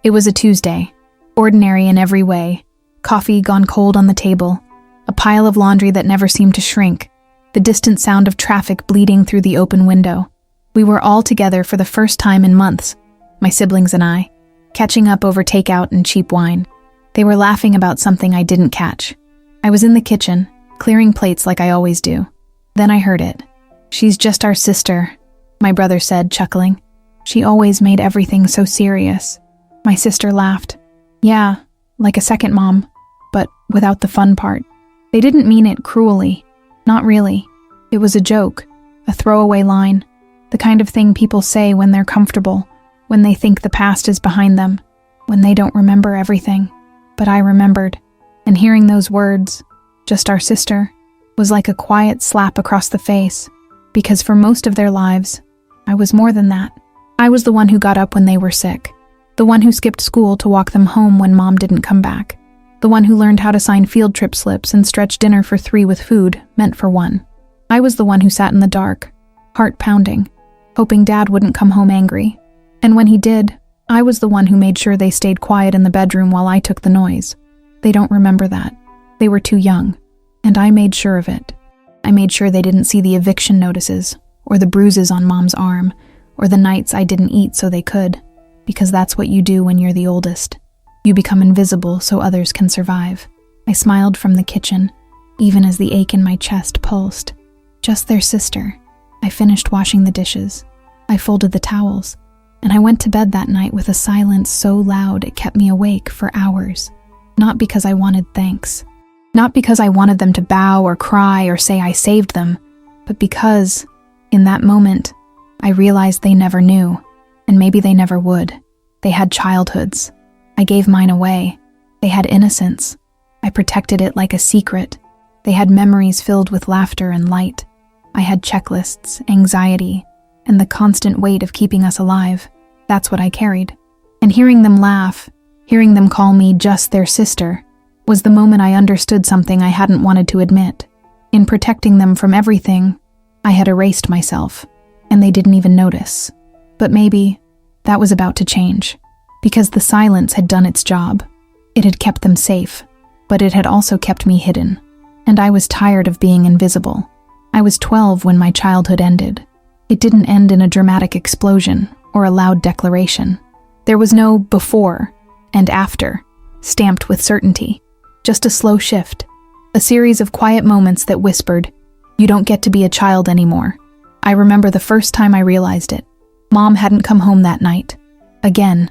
It was a Tuesday, ordinary in every way. Coffee gone cold on the table, a pile of laundry that never seemed to shrink, the distant sound of traffic bleeding through the open window. We were all together for the first time in months, my siblings and I, catching up over takeout and cheap wine. They were laughing about something I didn't catch. I was in the kitchen, clearing plates like I always do. Then I heard it. "She's just our sister," my brother said, chuckling. "She always made everything so serious." My sister laughed. "Yeah, like a second mom, but without the fun part." They didn't mean it cruelly. Not really. It was a joke, a throwaway line, the kind of thing people say when they're comfortable, when they think the past is behind them, when they don't remember everything. But I remembered, and hearing those words, "just our sister," was like a quiet slap across the face, because for most of their lives, I was more than that. I was the one who got up when they were sick, the one who skipped school to walk them home when mom didn't come back, the one who learned how to sign field trip slips and stretch dinner for 3 with food meant for 1. I was the one who sat in the dark, heart pounding, hoping Dad wouldn't come home angry. And when he did, I was the one who made sure they stayed quiet in the bedroom while I took the noise. They don't remember that. They were too young, and I made sure of it. I made sure they didn't see the eviction notices, or the bruises on Mom's arm, or the nights I didn't eat so they could. Because that's what you do when you're the oldest. You become invisible so others can survive. I smiled from the kitchen, even as the ache in my chest pulsed. Just their sister. I finished washing the dishes. I folded the towels. And I went to bed that night with a silence so loud it kept me awake for hours. Not because I wanted thanks. Not because I wanted them to bow or cry or say I saved them, but because, in that moment, I realized they never knew. And maybe they never would. They had childhoods. I gave mine away. They had innocence. I protected it like a secret. They had memories filled with laughter and light. I had checklists, anxiety, and the constant weight of keeping us alive. That's what I carried. And hearing them laugh, hearing them call me just their sister, was the moment I understood something I hadn't wanted to admit. In protecting them from everything, I had erased myself, and they didn't even notice. But maybe that was about to change, because the silence had done its job. It had kept them safe, but it had also kept me hidden, and I was tired of being invisible. I was 12 when my childhood ended. It didn't end in a dramatic explosion or a loud declaration. There was no before and after, stamped with certainty, just a slow shift, a series of quiet moments that whispered, "You don't get to be a child anymore." I remember the first time I realized it. Mom hadn't come home that night. Again,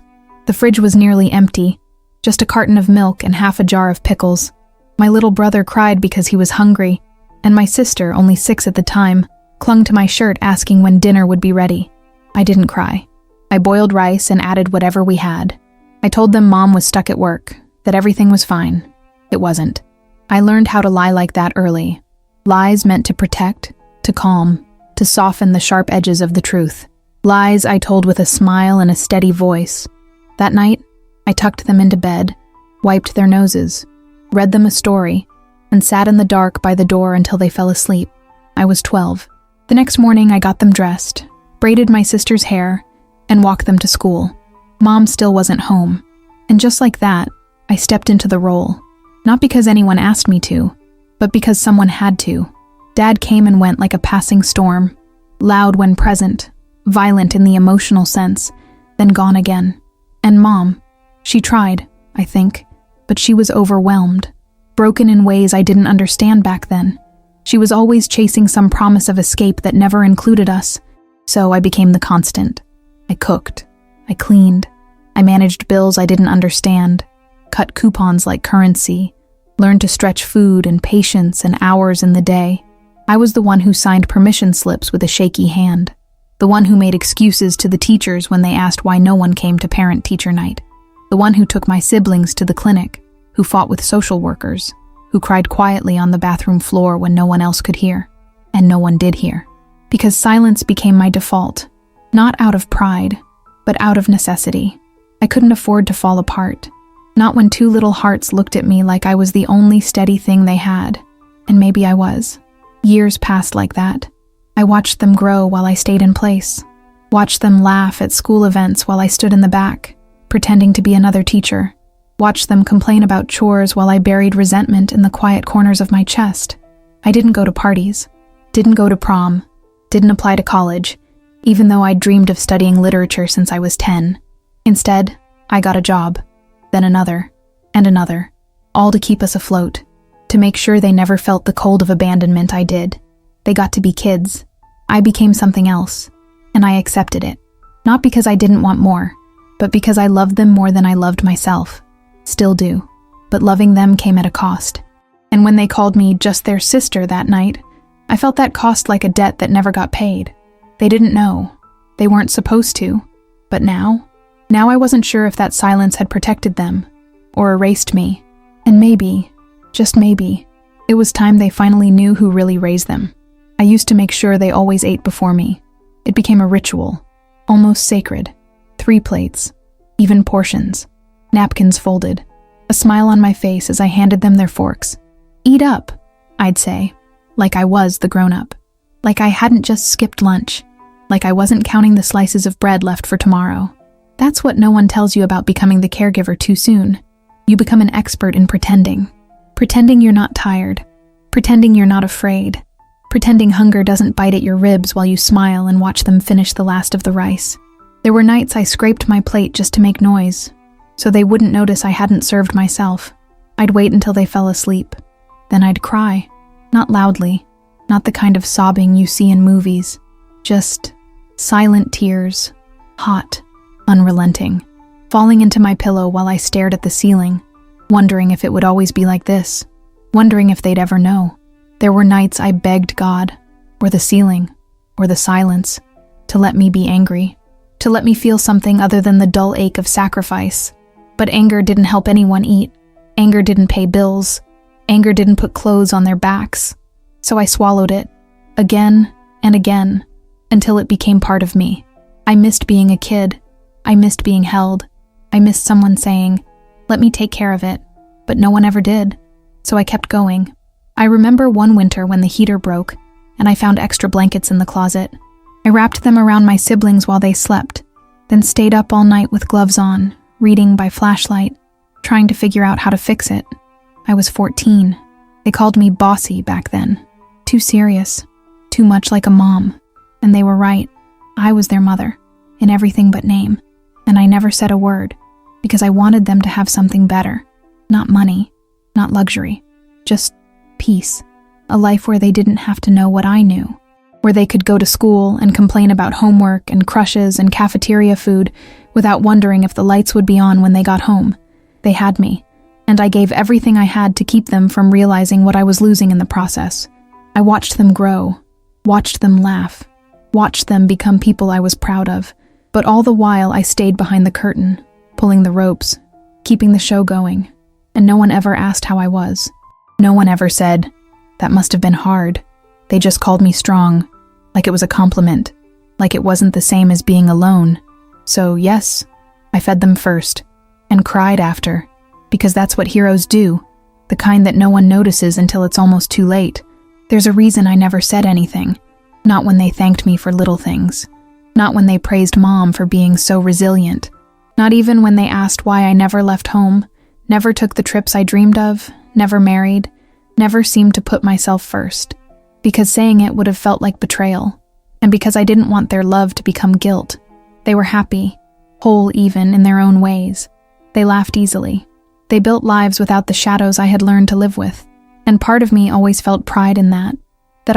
the fridge was nearly empty, just a carton of milk and half a jar of pickles. My little brother cried because he was hungry, and my sister, only 6 at the time, clung to my shirt asking when dinner would be ready. I didn't cry. I boiled rice and added whatever we had. I told them Mom was stuck at work, that everything was fine. It wasn't. I learned how to lie like that early. Lies meant to protect, to calm, to soften the sharp edges of the truth. Lies I told with a smile and a steady voice. That night, I tucked them into bed, wiped their noses, read them a story, and sat in the dark by the door until they fell asleep. I was 12. The next morning, I got them dressed, braided my sister's hair, and walked them to school. Mom still wasn't home. And just like that, I stepped into the role. Not because anyone asked me to, but because someone had to. Dad came and went like a passing storm, loud when present, violent in the emotional sense, then gone again. And Mom, she tried, I think, but she was overwhelmed, broken in ways I didn't understand back then. She was always chasing some promise of escape that never included us, so I became the constant. I cooked, I cleaned, I managed bills I didn't understand, cut coupons like currency, learned to stretch food and patience and hours in the day. I was the one who signed permission slips with a shaky hand. The one who made excuses to the teachers when they asked why no one came to parent-teacher night. The one who took my siblings to the clinic, who fought with social workers, who cried quietly on the bathroom floor when no one else could hear. And no one did hear. Because silence became my default, not out of pride, but out of necessity. I couldn't afford to fall apart. Not when 2 little hearts looked at me like I was the only steady thing they had. And maybe I was. Years passed like that. I watched them grow while I stayed in place. Watched them laugh at school events while I stood in the back, pretending to be another teacher. Watched them complain about chores while I buried resentment in the quiet corners of my chest. I didn't go to parties, didn't go to prom, didn't apply to college, even though I'd dreamed of studying literature since I was 10. Instead, I got a job, then another, and another, all to keep us afloat, to make sure they never felt the cold of abandonment I did. They got to be kids. I became something else, and I accepted it. Not because I didn't want more, but because I loved them more than I loved myself. Still do, but loving them came at a cost. And when they called me just their sister that night, I felt that cost like a debt that never got paid. They didn't know. They weren't supposed to. But now I wasn't sure if that silence had protected them, or erased me. And maybe, just maybe, it was time they finally knew who really raised them. I used to make sure they always ate before me. It became a ritual, almost sacred. 3 plates, even portions, napkins folded, a smile on my face as I handed them their forks. "Eat up," I'd say, like I was the grown-up, like I hadn't just skipped lunch, like I wasn't counting the slices of bread left for tomorrow. That's what no one tells you about becoming the caregiver too soon. You become an expert in pretending. Pretending you're not tired. Pretending you're not afraid. Pretending hunger doesn't bite at your ribs while you smile and watch them finish the last of the rice. There were nights I scraped my plate just to make noise, so they wouldn't notice I hadn't served myself. I'd wait until they fell asleep. Then I'd cry. Not loudly, not the kind of sobbing you see in movies. Just silent tears, hot, unrelenting, falling into my pillow while I stared at the ceiling, wondering if it would always be like this, wondering if they'd ever know. There were nights I begged God, or the ceiling, or the silence, to let me be angry, to let me feel something other than the dull ache of sacrifice. But anger didn't help anyone eat. Anger didn't pay bills. Anger didn't put clothes on their backs. So I swallowed it, again and again, until it became part of me. I missed being a kid. I missed being held. I missed someone saying, "Let me take care of it." But no one ever did. So I kept going. I remember one winter when the heater broke, and I found extra blankets in the closet. I wrapped them around my siblings while they slept, then stayed up all night with gloves on, reading by flashlight, trying to figure out how to fix it. I was 14. They called me bossy back then. Too serious. Too much like a mom. And they were right. I was their mother, in everything but name. And I never said a word, because I wanted them to have something better. Not money, not luxury, just peace. A life where they didn't have to know what I knew. Where they could go to school and complain about homework and crushes and cafeteria food without wondering if the lights would be on when they got home. They had me, and I gave everything I had to keep them from realizing what I was losing in the process. I watched them grow, watched them laugh, watched them become people I was proud of, but all the while I stayed behind the curtain, pulling the ropes, keeping the show going, and no one ever asked how I was. No one ever said, "That must have been hard." They just called me strong, like it was a compliment, like it wasn't the same as being alone. So yes, I fed them first, and cried after, because that's what heroes do, the kind that no one notices until it's almost too late. There's a reason I never said anything, not when they thanked me for little things, not when they praised Mom for being so resilient, not even when they asked why I never left home, never took the trips I dreamed of, never married, never seemed to put myself first, because saying it would have felt like betrayal, and because I didn't want their love to become guilt. They were happy, whole even in their own ways. They laughed easily. They built lives without the shadows I had learned to live with, and part of me always felt pride in that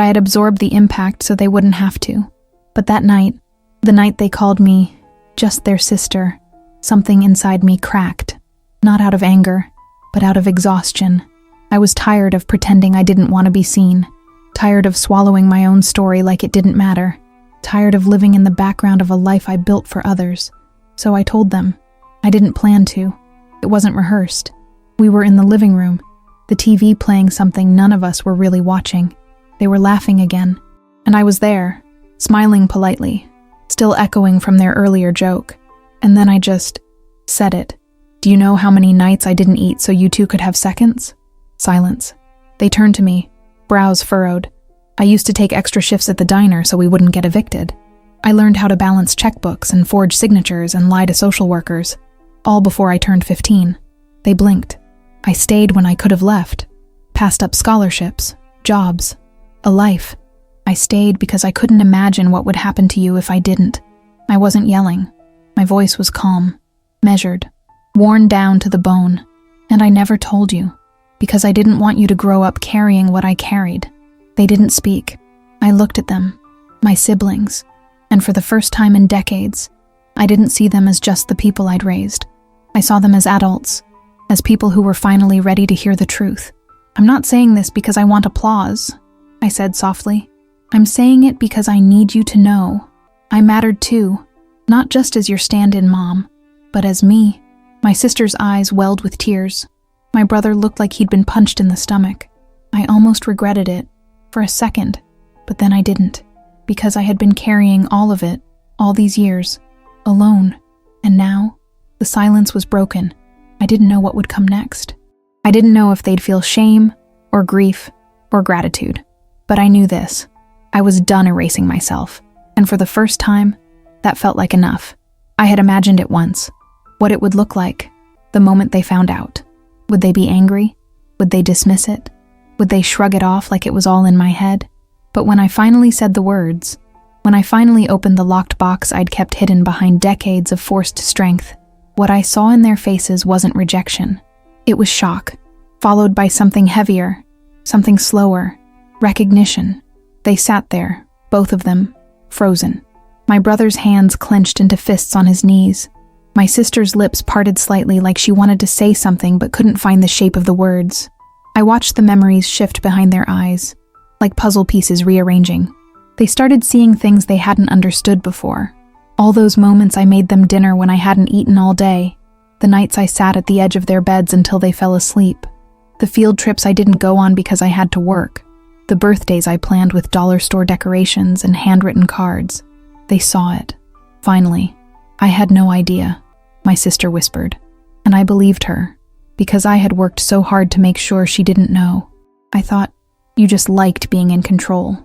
I had absorbed the impact so they wouldn't have to. But that night, the night they called me just their sister, something inside me cracked, not out of anger, but out of exhaustion. I was tired of pretending I didn't want to be seen, tired of swallowing my own story like it didn't matter, tired of living in the background of a life I built for others. So I told them. I didn't plan to. It wasn't rehearsed. We were in the living room, the TV playing something none of us were really watching. They were laughing again, and I was there, smiling politely, still echoing from their earlier joke. And then I just said it. "Do you know how many nights I didn't eat so you two could have seconds?" Silence. They turned to me, brows furrowed. I used to take extra shifts at the diner so we wouldn't get evicted. I learned how to balance checkbooks and forge signatures and lie to social workers. all before I turned 15. They blinked. I stayed when I could have left. Passed up scholarships, jobs, a life. I stayed because I couldn't imagine what would happen to you if I didn't. I wasn't yelling. My voice was calm, measured, worn down to the bone. And I never told you, because I didn't want you to grow up carrying what I carried. They didn't speak. I looked at them, my siblings, and for the first time in decades, I didn't see them as just the people I'd raised. I saw them as adults, as people who were finally ready to hear the truth. I'm not saying this because I want applause, I said softly. I'm saying it because I need you to know I mattered too, not just as your stand-in mom, but as me. My sister's eyes welled with tears. My brother looked like he'd been punched in the stomach. I almost regretted it, for a second, but then I didn't, because I had been carrying all of it, all these years, alone. And now, the silence was broken. I didn't know what would come next. I didn't know if they'd feel shame, or grief, or gratitude. But I knew this. I was done erasing myself, and for the first time, that felt like enough. I had imagined it once. What it would look like, the moment they found out. Would they be angry? Would they dismiss it? Would they shrug it off like it was all in my head? But when I finally said the words, when I finally opened the locked box I'd kept hidden behind decades of forced strength, what I saw in their faces wasn't rejection. It was shock, followed by something heavier, something slower, recognition. They sat there, both of them, frozen. My brother's hands clenched into fists on his knees. My sister's lips parted slightly like she wanted to say something but couldn't find the shape of the words. I watched the memories shift behind their eyes, like puzzle pieces rearranging. They started seeing things they hadn't understood before. All those moments I made them dinner when I hadn't eaten all day, the nights I sat at the edge of their beds until they fell asleep, the field trips I didn't go on because I had to work, the birthdays I planned with dollar store decorations and handwritten cards. They saw it. Finally. I had no idea, my sister whispered, and I believed her, because I had worked so hard to make sure she didn't know. I thought, you just liked being in control,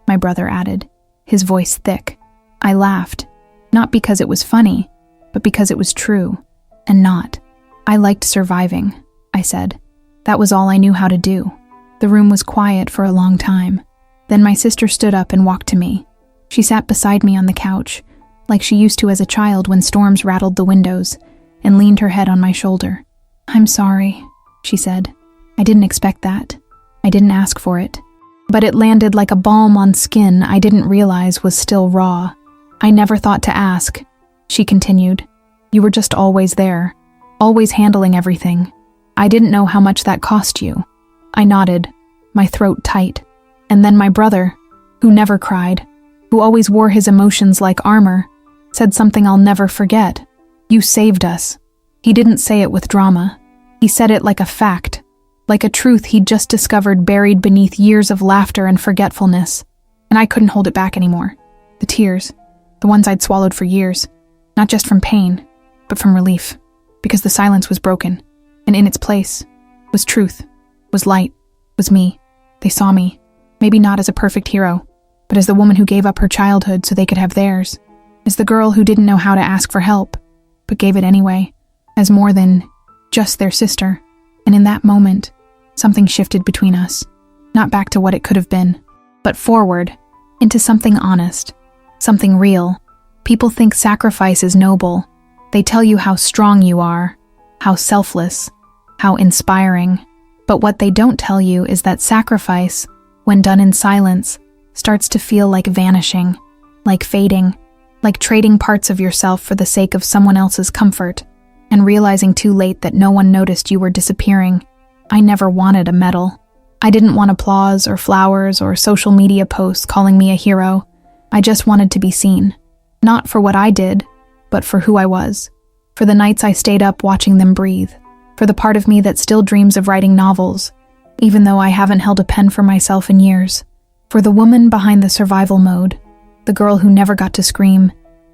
my brother added, his voice thick. I laughed, not because it was funny, but because it was true, and not. I liked surviving, I said. That was all I knew how to do. The room was quiet for a long time. Then my sister stood up and walked to me. She sat beside me on the couch, like she used to as a child when storms rattled the windows, and leaned her head on my shoulder. I'm sorry, she said. I didn't expect that. I didn't ask for it. But it landed like a balm on skin I didn't realize was still raw. I never thought to ask, she continued. You were just always there, always handling everything. I didn't know how much that cost you. I nodded, my throat tight. And then my brother, who never cried, who always wore his emotions like armor, said something I'll never forget. You saved us. He didn't say it with drama. He said it like a fact, like a truth he'd just discovered buried beneath years of laughter and forgetfulness. And I couldn't hold it back anymore. The tears, the ones I'd swallowed for years, not just from pain, but from relief, because the silence was broken, and in its place was truth, was light, was me. They saw me, maybe not as a perfect hero, but as the woman who gave up her childhood so they could have theirs, as the girl who didn't know how to ask for help, but gave it anyway, as more than just their sister. And in that moment, something shifted between us, not back to what it could have been, but forward, into something honest, something real. People think sacrifice is noble. They tell you how strong you are, how selfless, how inspiring. But what they don't tell you is that sacrifice, when done in silence, starts to feel like vanishing, like fading, like trading parts of yourself for the sake of someone else's comfort, and realizing too late that no one noticed you were disappearing. I never wanted a medal. I didn't want applause or flowers or social media posts calling me a hero. I just wanted to be seen. Not for what I did, but for who I was. For the nights I stayed up watching them breathe. For the part of me that still dreams of writing novels, even though I haven't held a pen for myself in years. For the woman behind the survival mode, the girl who never got to scream,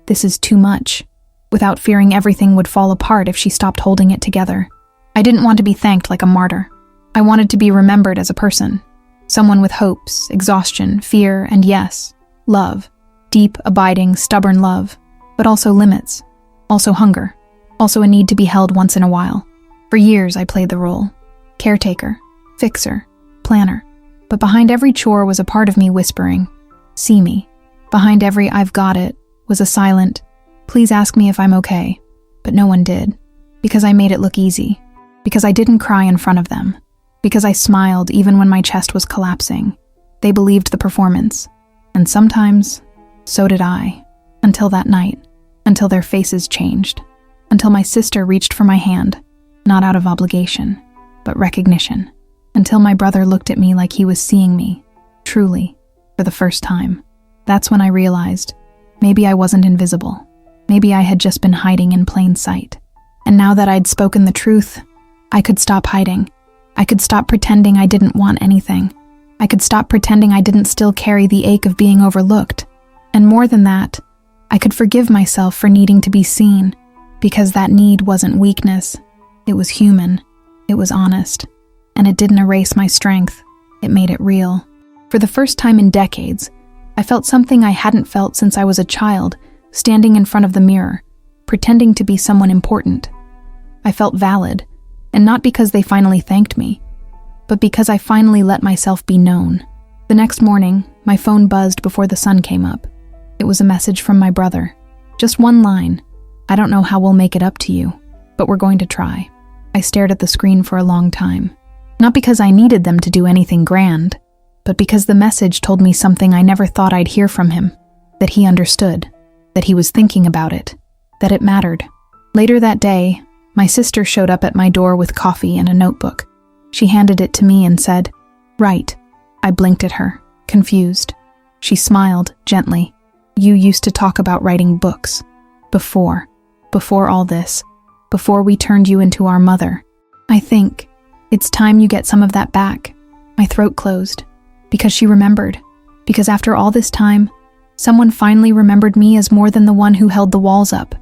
"This is too much," without fearing everything would fall apart if she stopped holding it together. I didn't want to be thanked like a martyr. I wanted to be remembered as a person. Someone with hopes, exhaustion, fear, and yes, love. Deep, abiding, stubborn love. But also limits. Also hunger. Also a need to be held once in a while. For years I played the role. Caretaker, fixer, planner. But behind every chore was a part of me whispering, "See me." Behind every "I've got it" was a silent, "Please ask me if I'm okay." But no one did. Because I made it look easy. Because I didn't cry in front of them. Because I smiled even when my chest was collapsing. They believed the performance. And sometimes, so did I. Until that night. Until their faces changed. Until my sister reached for my hand. Not out of obligation, but recognition. Until my brother looked at me like he was seeing me. Truly. For the first time. That's when I realized, maybe I wasn't invisible. Maybe I had just been hiding in plain sight. And now that I'd spoken the truth, I could stop hiding. I could stop pretending I didn't want anything. I could stop pretending I didn't still carry the ache of being overlooked. And more than that, I could forgive myself for needing to be seen, because that need wasn't weakness. It was human. It was honest. And it didn't erase my strength. It made it real. For the first time in decades, I felt something I hadn't felt since I was a child, standing in front of the mirror, pretending to be someone important. I felt valid, and not because they finally thanked me, but because I finally let myself be known. The next morning, my phone buzzed before the sun came up. It was a message from my brother. Just one line. "I don't know how we'll make it up to you, but we're going to try." I stared at the screen for a long time. Not because I needed them to do anything grand, but because the message told me something I never thought I'd hear from him. That he understood. That he was thinking about it. That it mattered. Later that day, my sister showed up at my door with coffee and a notebook. She handed it to me and said, "Write." I blinked at her, confused. She smiled gently. "You used to talk about writing books. Before all this. Before we turned you into our mother. I think it's time you get some of that back." My throat closed. Because she remembered. Because after all this time, someone finally remembered me as more than the one who held the walls up.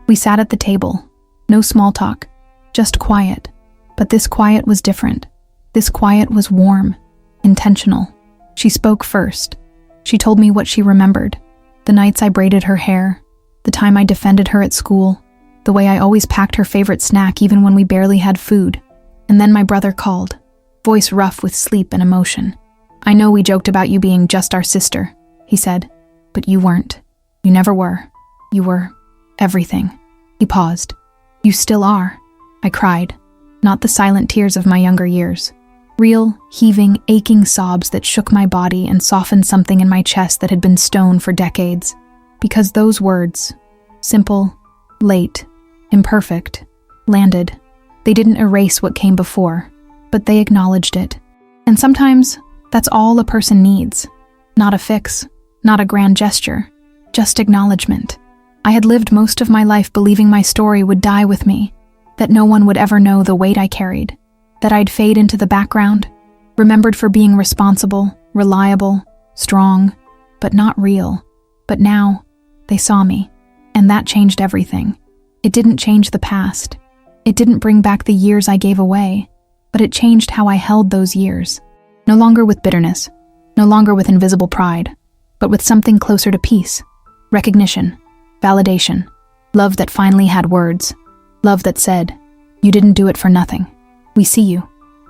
We sat at the table. No small talk. Just quiet. But this quiet was different. This quiet was warm. Intentional. She spoke first. She told me what she remembered. The nights I braided her hair. The time I defended her at school. The way I always packed her favorite snack even when we barely had food. And then my brother called. Voice rough with sleep and emotion. "I know we joked about you being just our sister," he said. "But you weren't. You never were. You were everything." He paused. "You still are," I cried. Not the silent tears of my younger years. Real, heaving, aching sobs that shook my body and softened something in my chest that had been stone for decades. Because those words, simple, late, imperfect, landed. They didn't erase what came before, but they acknowledged it. And sometimes, that's all a person needs. Not a fix, not a grand gesture, just acknowledgement. I had lived most of my life believing my story would die with me, that no one would ever know the weight I carried, that I'd fade into the background, remembered for being responsible, reliable, strong, but not real. But now, they saw me, and that changed everything. It didn't change the past. It didn't bring back the years I gave away, but it changed how I held those years. No longer with bitterness, no longer with invisible pride, but with something closer to peace, recognition, validation, love that finally had words, love that said, "You didn't do it for nothing. We see you.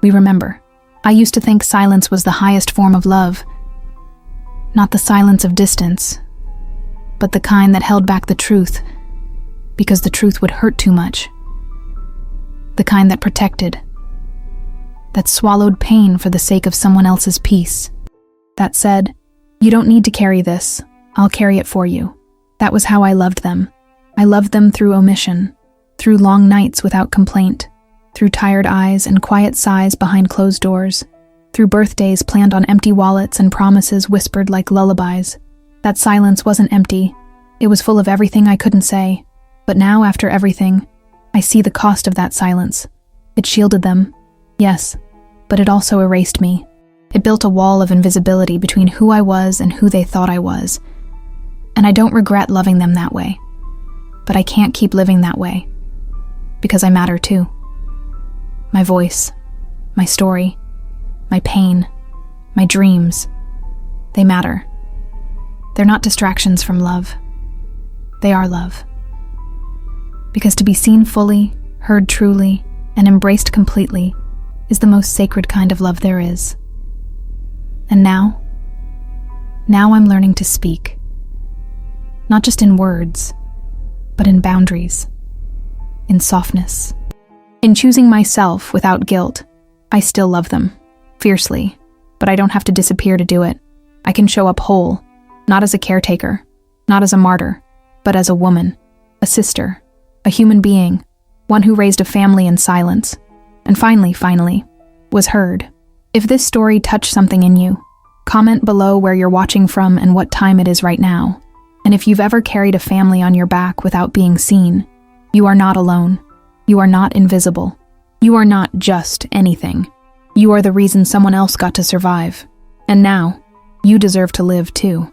We remember." I used to think silence was the highest form of love, not the silence of distance, but the kind that held back the truth, because the truth would hurt too much. The kind that protected, that swallowed pain for the sake of someone else's peace. That said, "You don't need to carry this. I'll carry it for you." That was how I loved them. I loved them through omission, through long nights without complaint, through tired eyes and quiet sighs behind closed doors, through birthdays planned on empty wallets and promises whispered like lullabies. That silence wasn't empty. It was full of everything I couldn't say. But now, after everything, I see the cost of that silence. It shielded them. Yes, but it also erased me. It built a wall of invisibility between who I was and who they thought I was. And I don't regret loving them that way. But I can't keep living that way. Because I matter too. My voice, my story, my pain, my dreams, they matter. They're not distractions from love. They are love. Because to be seen fully, heard truly, and embraced completely is the most sacred kind of love there is. And now I'm learning to speak. Not just in words, but in boundaries, in softness. In choosing myself without guilt, I still love them, fiercely, but I don't have to disappear to do it. I can show up whole, not as a caretaker, not as a martyr, but as a woman, a sister, a human being, one who raised a family in silence, and finally, was heard. If this story touched something in you, comment below where you're watching from and what time it is right now. And if you've ever carried a family on your back without being seen, you are not alone. You are not invisible. You are not just anything. You are the reason someone else got to survive. And now, you deserve to live too.